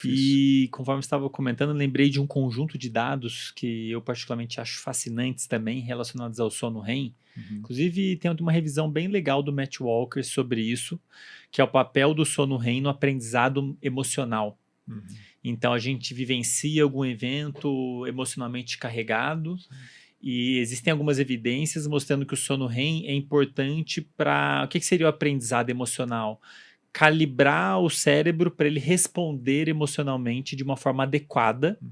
Isso. E conforme você estava comentando, eu lembrei de um conjunto de dados que eu particularmente acho fascinantes também, relacionados ao sono REM. Uhum. Inclusive, tem uma revisão bem legal do Matt Walker sobre isso, que é o papel do sono REM no aprendizado emocional. Uhum. Então, a gente vivencia algum evento emocionalmente carregado, Sim. e existem algumas evidências mostrando que o sono REM é importante para... O que seria o aprendizado emocional? Calibrar o cérebro para ele responder emocionalmente de uma forma adequada Uhum.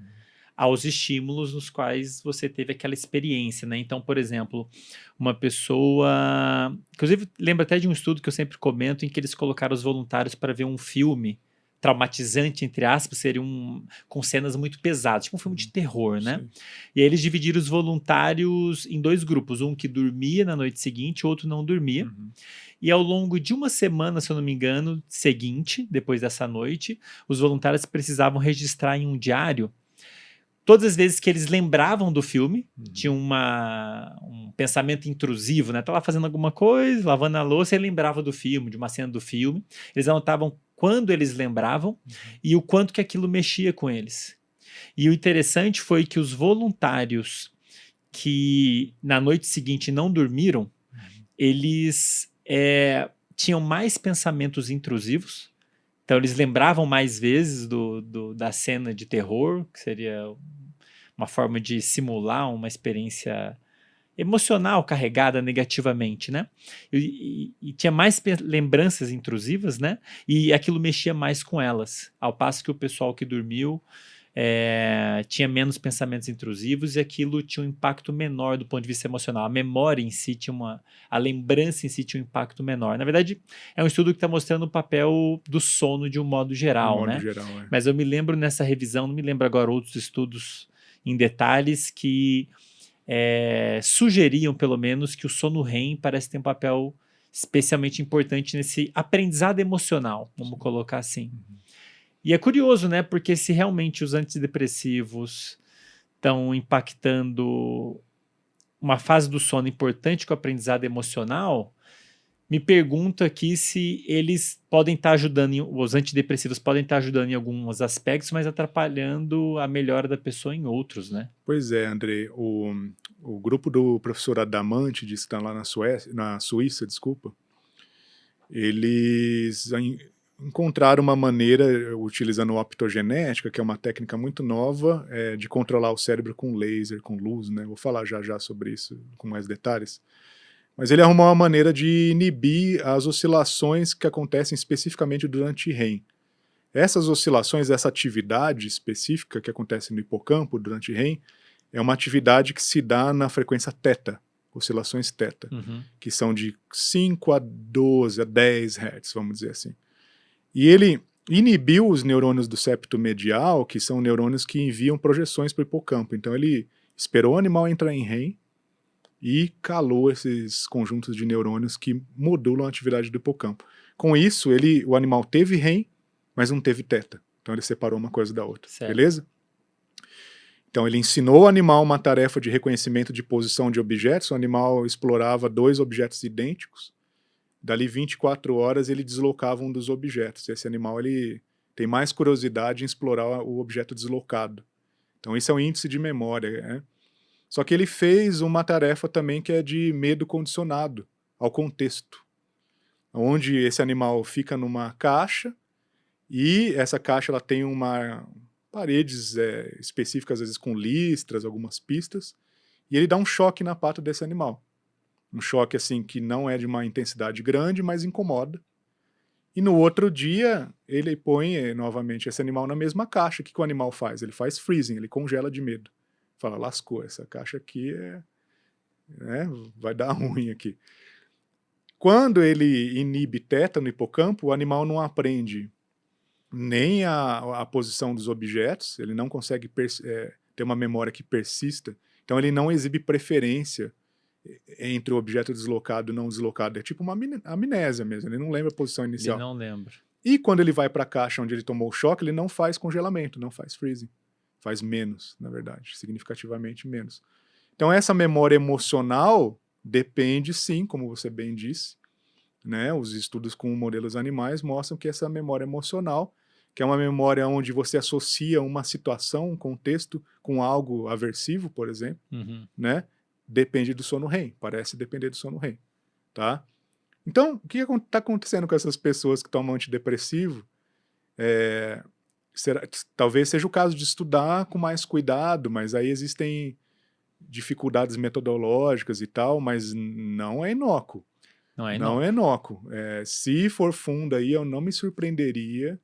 aos estímulos nos quais você teve aquela experiência, né? Então, por exemplo, uma pessoa... Inclusive, lembra até de um estudo que eu sempre comento, em que eles colocaram os voluntários para ver um filme traumatizante, entre aspas, seria com cenas muito pesadas, tipo um filme de Uhum. terror, né? Sim. E aí eles dividiram os voluntários em dois grupos, um que dormia na noite seguinte, outro não dormia. Uhum. E ao longo de uma semana, se eu não me engano, seguinte, depois dessa noite, os voluntários precisavam registrar em um diário todas as vezes que eles lembravam do filme, tinha Uhum. um pensamento intrusivo, né? Tava fazendo alguma coisa, lavando a louça e lembrava do filme, de uma cena do filme. Eles anotavam quando eles lembravam Uhum. e o quanto que aquilo mexia com eles. E o interessante foi que os voluntários que na noite seguinte não dormiram, Uhum. eles tinham mais pensamentos intrusivos. Então eles lembravam mais vezes da cena de terror, que seria uma forma de simular uma experiência emocional carregada negativamente, né? E tinha mais lembranças intrusivas, né? E aquilo mexia mais com elas. Ao passo que o pessoal que dormiu tinha menos pensamentos intrusivos e aquilo tinha um impacto menor do ponto de vista emocional. A memória em si a lembrança em si tinha um impacto menor. Na verdade, é um estudo que está mostrando o papel do sono de um modo De um geral, modo né? geral, é. Mas eu me lembro nessa revisão, não me lembro agora outros estudos em detalhes que sugeriam, pelo menos, que o sono REM parece ter um papel especialmente importante nesse aprendizado emocional, vamos Sim. colocar assim. Uhum. E é curioso, né? Porque se realmente os antidepressivos estão impactando uma fase do sono importante com o aprendizado emocional, me pergunto aqui se eles podem estar ajudando, os antidepressivos podem estar ajudando em alguns aspectos, mas atrapalhando a melhora da pessoa em outros, né? Pois é, André, o grupo do professor Adamante, que está lá na Suíça, desculpa, eles encontraram uma maneira, utilizando optogenética, que é uma técnica muito nova, de controlar o cérebro com laser, com luz, né? Vou falar já já sobre isso com mais detalhes. Mas ele arrumou uma maneira de inibir as oscilações que acontecem especificamente durante REM. Essas oscilações, essa atividade específica que acontece no hipocampo durante REM, é uma atividade que se dá na frequência θ, oscilações θ, Uhum. que são de 5 a 12 a 10 Hz, vamos dizer assim. E ele inibiu os neurônios do septo medial, que são neurônios que enviam projeções para o hipocampo. Então ele esperou o animal entrar em REM e calou esses conjuntos de neurônios que modulam a atividade do hipocampo. Com isso, o animal teve REM, mas não teve θ. Então ele separou uma coisa da outra, Certo. beleza? Então ele ensinou o animal uma tarefa de reconhecimento de posição de objetos, o animal explorava dois objetos idênticos, dali 24 horas ele deslocava um dos objetos. Esse animal ele tem mais curiosidade em explorar o objeto deslocado. Então isso é um índice de memória, né? Só que ele fez uma tarefa também que é de medo condicionado ao contexto, onde esse animal fica numa caixa e essa caixa ela tem paredes específicas, às vezes com listras, algumas pistas, e ele dá um choque na pata desse animal. Um choque assim que não é de uma intensidade grande, mas incomoda. E no outro dia ele põe novamente esse animal na mesma caixa. O que o animal faz? Ele faz freezing, ele congela de medo. Fala, lascou, essa caixa aqui vai dar ruim aqui. Quando ele inibe θ no hipocampo, o animal não aprende nem a posição dos objetos, ele não consegue ter uma memória que persista, então ele não exibe preferência entre o objeto deslocado e não deslocado. É tipo uma amnésia mesmo, ele não lembra a posição Ele inicial. não lembra. E quando ele vai para a caixa onde ele tomou o choque, ele não faz congelamento, não faz freezing. Faz menos, na verdade, significativamente menos. Então essa memória emocional depende sim, como você bem disse, né? Os estudos com modelos animais mostram que essa memória emocional, que é uma memória onde você associa uma situação, um contexto, com algo aversivo, por exemplo, Uhum. né? Depende do sono REM, parece depender do sono REM, tá? Então, o que está acontecendo com essas pessoas que tomam antidepressivo? Talvez seja o caso de estudar com mais cuidado, mas aí existem dificuldades metodológicas e tal, mas não é inócuo. Não é Não inócuo. é inócuo. Se for fundo aí, eu não me surpreenderia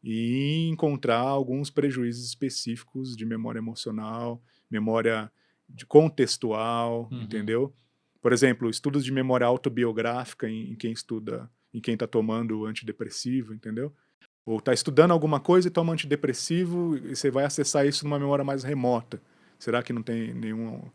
em encontrar alguns prejuízos específicos de memória emocional, memória contextual, Uhum. entendeu? Por exemplo, estudos de memória autobiográfica em quem estuda, em quem está tomando antidepressivo, entendeu? Ou está estudando alguma coisa e toma antidepressivo e você vai acessar isso numa memória mais remota. Será que não tem nenhum